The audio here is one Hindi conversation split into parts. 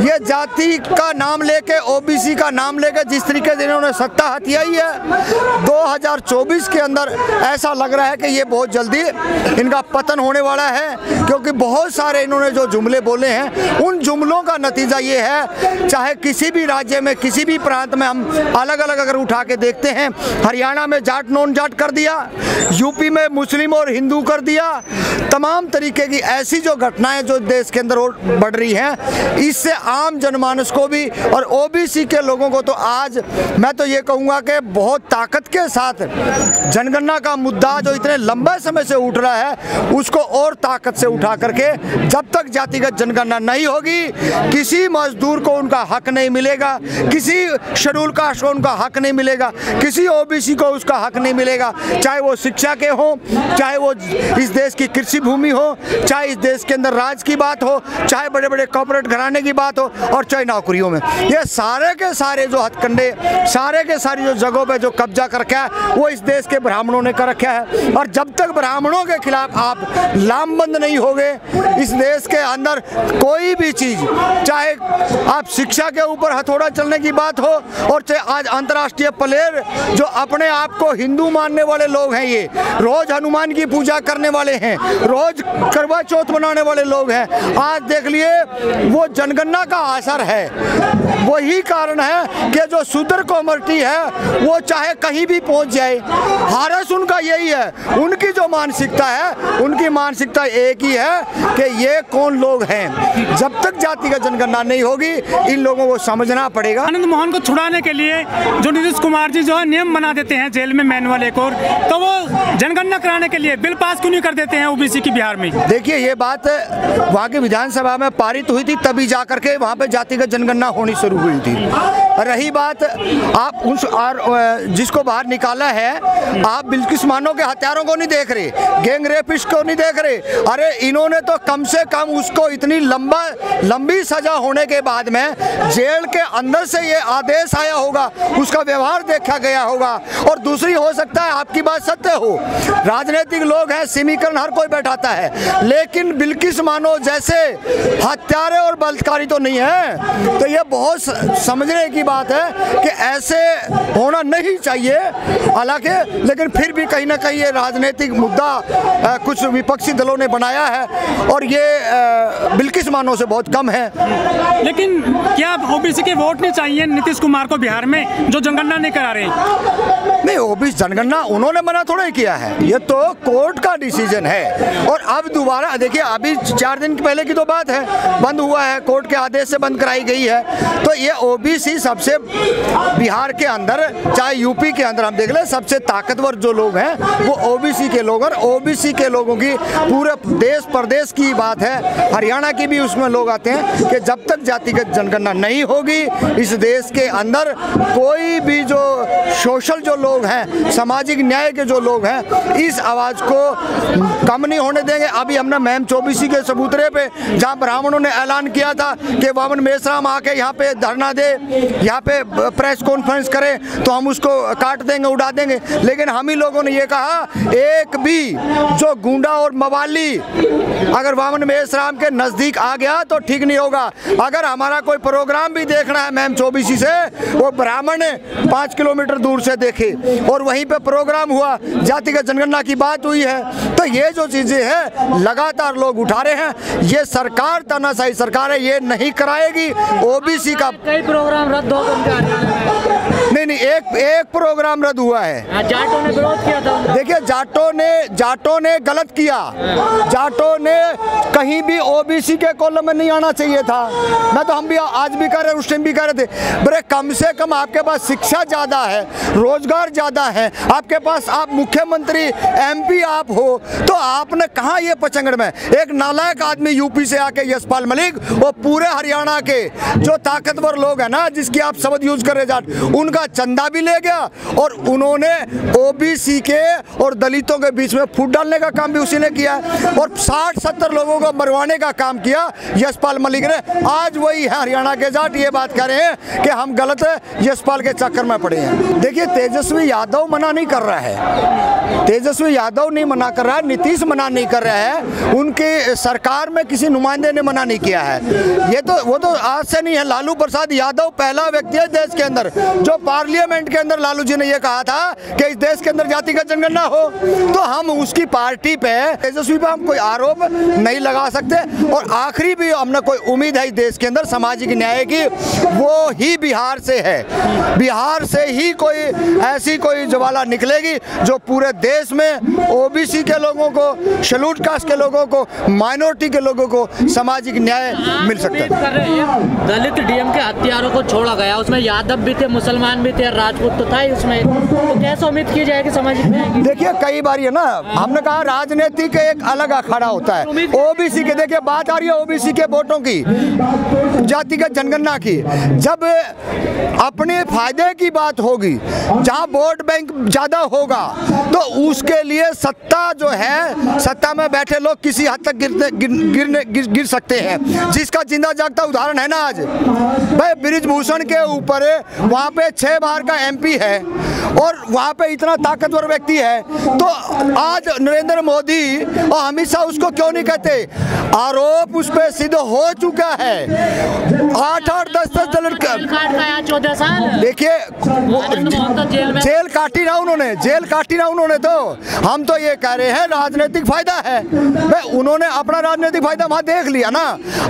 ये जाति का नाम लेके, ओबीसी का नाम लेके जिस तरीके से इन्होंने सत्ता हथियाई है 2024 के अंदर, ऐसा लग रहा है कि ये बहुत जल्दी इनका पतन होने वाला है। क्योंकि बहुत सारे इन्होंने जो जुमले बोले हैं, उन जुमलों का नतीजा ये है, चाहे किसी भी राज्य में, किसी भी प्रांत में हम अलग अलग अगर उठा के देखते हैं, हरियाणा में जाट नॉन जाट कर दिया, यूपी में मुस्लिम और हिंदू कर दिया, तमाम तरीके की ऐसी जो घटनाएं जो देश के अंदर बढ़ रही हैं, इससे आम जनमानस को भी और ओबीसी के लोगों को तो आज मैं तो ये कहूँगा कि बहुत ताकत के साथ जनगणना का मुद्दा जो इतने लंबे समय से उठ रहा है, उसको और ताकत से उठा करके, जब तक जातिगत जनगणना नहीं होगी, किसी मजदूर को उनका हक नहीं मिलेगा, किसी शेड्यूल कास्ट को उनका हक नहीं मिलेगा, किसी ओबीसी को उसका हक नहीं मिलेगा, चाहे वो शिक्षा के हो, चाहे वो इस देश की कृषि भूमि हो, चाहे इस देश के अंदर राज की बात हो, चाहे बड़े बड़े कॉर्पोरेट घराने की बात हो, और चाहे नौकरियों में। ये सारे के सारे जो हथकंडे, सारे के सारी जो जगहों पे जो कब्जा कर रखा है, वो इस देश के ब्राह्मणों ने कर रखा है। और जब तक ब्राह्मणों के खिलाफ आप लामबंद नहीं होगे, इस देश के अंदर कोई भी चीज़, चाहे आप शिक्षा के ऊपर हथौड़ा चलने की बात हो, और चाहे आज अंतर्राष्ट्रीय प्लेयर जो अपने आप को हिंदू मानने वाले लोग हैं, ये रोज हनुमान की पूजा करने वाले हैं, रोज करवा चौथ मनाने वाले लोग हैं, आज देख लिए वो जनगणना का असर है। वही कारण है कि जो शूद्र कम्युनिटी है वो चाहे कहीं भी पहुंच जाए, हारस उनका यही है। उनकी जो मानसिकता है, उनकी मानसिकता एक ही है कि ये कौन लोग हैं। जब तक जाति का जनगणना नहीं होगी, इन लोगों को समझना पड़ेगा। आनंद मोहन को छुड़ाने के लिए जो नीतीश कुमार जी जो है नियम बना देते हैं जेल में मैनुअल एक और, तो वो जनगणना कराने के लिए बिल पास क्यों नहीं कर देते हैं ओबीसी की बिहार में? देखिए, ये बात वहाँ की विधानसभा में पारित हुई थी, तभी जा करके वहाँ पे जातिगत जनगणना होनी शुरू हुई थी। रही बात आप उस जिसको बाहर निकाला है, आप बिल्किस मानो के हत्यारों को नहीं देख रहे, गैंग रेपिस्ट को नहीं देख रहे। अरे इन्होंने तो कम से कम उसको इतनी लंबी सजा होने के बाद में जेल के अंदर से ये आदेश आया होगा, उसका व्यवहार देखा गया होगा। और दूसरी, हो सकता है आपकी बात सत्य हो, राजनीतिक लोग हैं, समीकरण हर कोई बैठाता है, लेकिन बिल्किस मानो जैसे हत्यारे और बलात्कारी तो नहीं है। तो ये बहुत समझने की बात है कि ऐसे होना नहीं चाहिए। हालांकि लेकिन फिर भी कहीं ना कहीं ये राजनीतिक मुद्दा कुछ विपक्षी दलों ने बनाया है, और ये बिल्किस मानो से बहुत कम है। लेकिन क्या ओबीसी के वोट नहीं चाहिए नीतीश कुमार को बिहार में, जो जनगणना नहीं करा रहे? नहीं, ओबीसी जनगणना उन्होंने मना थोड़ा ही किया है, ये तो कोर्ट का डिसीजन है। और अब दोबारा देखिए, अभी 4 दिन पहले की तो बात है, बंद हुआ है, कोर्ट के आदेश से बंद कराई गई है। तो ये ओबीसी सबसे, बिहार के अंदर चाहे यूपी के अंदर हम देख ले, सबसे ताकतवर जो लोग हैं वो ओबीसी के लोग, और ओबीसी के लोगों की पूरे देश प्रदेश की बात है, हरियाणा की भी उसमें लोग आते हैं कि जब तक जातिगत जनगणना नहीं होगी, इस देश के अंदर कोई भी जो सोशल जो लोग हैं, सामाजिक न्याय के जो लोग हैं, इस आवाज़ को कम नहीं होने देंगे। अभी हमने मैम 24 के सबूतरे पे, जहाँ ब्राह्मणों ने ऐलान किया था कि वामन मेश्राम आके यहाँ पे धरना दे, यहाँ पे प्रेस कॉन्फ्रेंस करे, तो हम उसको काट देंगे, उड़ा देंगे। लेकिन हम ही लोगों ने ये कहा, एक भी जो गुंडा और मवाली अगर वामन मेश्राम के नज़दीक आ गया तो ठीक नहीं होगा। अगर हमारा कोई प्रोग्राम भी देखना है मैम 24 से, वो ब्राह्मण 5 किलोमीटर दूर से देखे, और वहीं पे प्रोग्राम हुआ, जातिगत जनगणना की बात हुई है। तो ये जो चीज़ें हैं लगातार लोग उठा रहे हैं। ये सरकार तानाशाही सरकार है, ये नहीं कराएगी। ओबीसी का कई प्रोग्राम रद्द हो गए। नहीं, एक प्रोग्राम रद्द हुआ है। जाटों ने विरोध किया था। देखिए, जाटों ने गलत किया। जाटों ने कहीं भी ओबीसी के कॉलम में नहीं आना चाहिए था। मैं तो, हम भी आज भी कह रहे, उस टाइम भी कह रहे थे, बड़े कम से कम आपके पास शिक्षा ज़्यादा है, रोजगार ज़्यादा है, आपके पास, आप मुख्यमंत्री MP आप हो, तो आपने कहाँ ये पचंगड़ में एक नालायक आदमी यूपी से आके यशपाल मलिक, वो पूरे हरियाणा के जो ताकतवर लोग हैं ना, जिसकी आप शब्द यूज कर रहे जाट, उनका उनका चंदा भी ले गया और उन्होंने ओबीसी के और दलितों के बीच में फूट डालने का काम भी उसी ने किया और 60-70 लोगों को मरवाने का काम किया यशपाल मलिक ने। आज वही है हरियाणा के जाट ये बात कह रहे हैं कि हम गलत है, यशपाल के चक्कर में पड़े हैं। देखिए, तेजस्वी यादव मना नहीं कर रहा है, तेजस्वी यादव नहीं मना कर रहा है, नीतीश मना नहीं कर रहा है, उनके सरकार में किसी नुमाइंदे ने मना नहीं किया है। ये तो वो तो आज से नहीं है। लालू प्रसाद यादव पहला व्यक्ति है देश के अंदर जो पार्लियामेंट के अंदर लालू जी ने ये कहा था कि इस देश के अंदर जातिगत जनगणना हो, तो हम उसकी पार्टी पे तेजस्वी पे हम कोई आरोप नहीं लगा सकते। और आखिरी भी हमने कोई उम्मीद है इस देश के अंदर सामाजिक न्याय की, वो ही बिहार से है। बिहार से ही कोई ऐसी कोई ज्वाला निकलेगी जो पूरे देश में ओबीसी के लोगों को, शेड्यूल्ड कास्ट के लोगों को, माइनॉरिटी के लोगों को सामाजिक न्याय मिल सकता है। दलित डीएम के हत्यारों को छोड़ा गया, उसमें यादव भी थे, मुसलमान भी थे, राजपूत तो था ही उसमें, तो कैसे उम्मीद की जाएगी सामाजिक न्याय की? देखिए, कई बार ये ना हमने कहा राजनीतिक एक अलग अखाड़ा होता है। ओबीसी के, देखिए बात आ रही है ओबीसी के वोटों की, जातिगत जनगणना की। जब अपने फायदे की बात होगी, जहां वोट बैंक ज्यादा होगा, तो उसके लिए सत्ता जो है, सत्ता में बैठे लोग किसी हद तक गिर सकते हैं, जिसका जिंदा जागता उदाहरण है ना आज भाई बृजभूषण के ऊपर। वहां पे 6 बार का एमपी है और वहां पे इतना ताकतवर व्यक्ति है, तो आज नरेंद्र मोदी और अमित शाह उसको क्यों नहीं कहते? आरोप उस पर सिद्ध हो चुका है। 8-8, 10-10 दलित का 14 साल। देखिए, जेल काटी ना उन्होंने, जेल काटी ना उन्होंने। तो हम तो ये कह रहे हैं राजनीतिक फायदा है भाई, उन्होंने अपना राजनीतिक फायदा वहां देख लिया ना।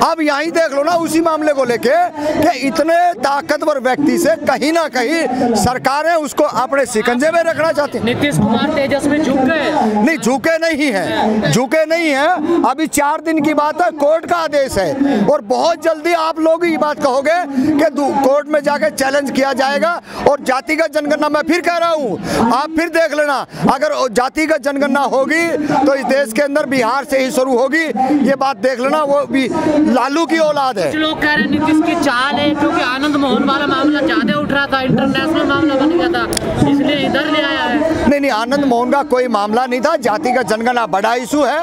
अब यहीं देख लो ना उसी मामले को लेके कि इतने ताकतवर व्यक्ति से कहीं ना कहीं सरकारें उसको अपने शिकंजे में रखना चाहती हैं। नीतीश कुमार तेजस्वी झुक गए? नहीं, झुके नहीं है, झुके नहीं है। अभी 4 दिन की बात है, कोर्ट का आदेश है और बहुत जल्दी आप लोग ये बात कहोगे कि कोर्ट में जाके चैलेंज किया जाएगा। और जातिगत जनगणना मैं फिर कह रहा हूँ, आप फिर देख लेना, अगर जातिगत जनगणना होगी तो इस देश के अंदर बिहार से ही शुरू होगी। ये बात देख लेना, वो भी लालू की औलाद है। कुछ लोग कह रहे हैं नीतीश की चाल है, क्योंकि आनंद मोहन वाला मामला ज्यादा उठ रहा था, इंटरनेशनल मामला बन गया था, इसलिए इधर ले आया है। नहीं, आनंद मोहन का कोई मामला नहीं था। जातिगत जनगणना बड़ा इशू है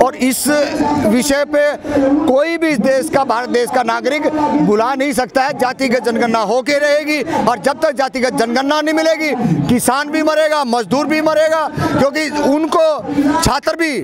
और इस विषय पे कोई भी देश का, भारत देश का नागरिक बुला नहीं सकता है। जातिगत जनगणना होके रहेगी और जब तक जातिगत जनगणना नहीं मिलेगी, किसान भी मरेगा, मजदूर भी मरेगा, क्योंकि उनको, छात्र भी,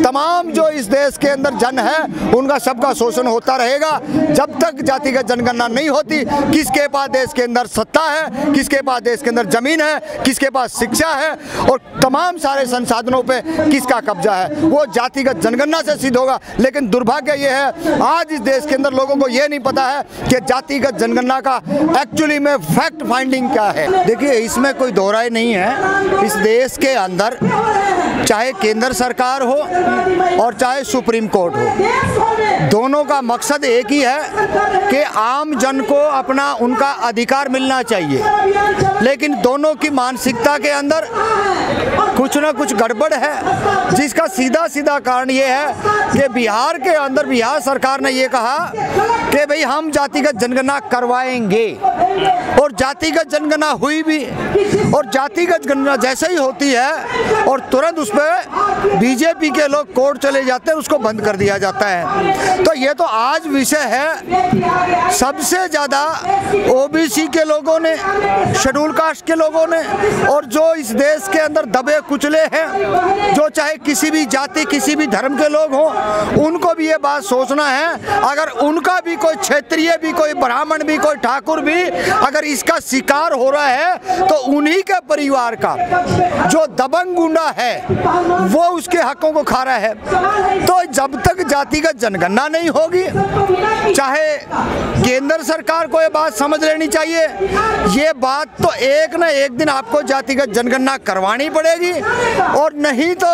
तमाम जो इस देश के अंदर जन है उनका सबका शोषण होता रहेगा जब तक जातिगत जनगणना नहीं होती। किसके पास देश के अंदर सत्ता है, किसके पास देश के अंदर जमीन है, किसके पास शिक्षा है और तमाम सारे संसाधनों पे किसका कब्जा है, वो जातिगत जनगणना से सिद्ध होगा। लेकिन दुर्भाग्य ये है आज इस देश के अंदर लोगों को ये नहीं पता है कि जातिगत जनगणना का एक्चुअली में फैक्ट फाइंडिंग क्या है। देखिए, इसमें कोई दो राय नहीं है। इस देश के अंदर चाहे केंद्र सरकार हो और चाहे सुप्रीम कोर्ट हो, दोनों का मकसद एक ही है कि आम जन को अपना उनका अधिकार मिलना चाहिए। लेकिन दोनों की मानसिकता के अंदर कुछ ना कुछ गड़बड़ है, जिसका सीधा सीधा कारण ये है कि बिहार के अंदर बिहार सरकार ने ये कहा कि भाई हम जातिगत जनगणना करवाएंगे और जातिगत जनगणना हुई भी। और जातिगत जनगणना जैसे ही होती है और तुरंत उस पर बीजेपी के लोग कोर्ट चले जाते हैं, उसको बंद कर दिया जाता है। तो ये तो आज विषय है, सबसे ज़्यादा ओबीसी के लोगों ने, शेड्यूल कास्ट के लोगों ने और जो इस देश के अंदर दबे कुचले हैं, जो चाहे किसी भी जाति किसी भी धर्म के लोग हों, उनको भी ये बात सोचना है। अगर उनका भी कोई क्षेत्रीय भी, कोई ब्राह्मण भी, कोई ठाकुर भी अगर इसका शिकार हो रहा है तो उन्हीं के परिवार का जो दबंग गुंडा है वो उसके हकों को खा रहा है। तो जब तक जातिगत जनगणना नहीं होगी, चाहे केंद्र सरकार को ये बात समझ लेनी चाहिए, ये बात तो एक न एक दिन आपको जातिगत जनगणना करवानी पड़ेगी और नहीं तो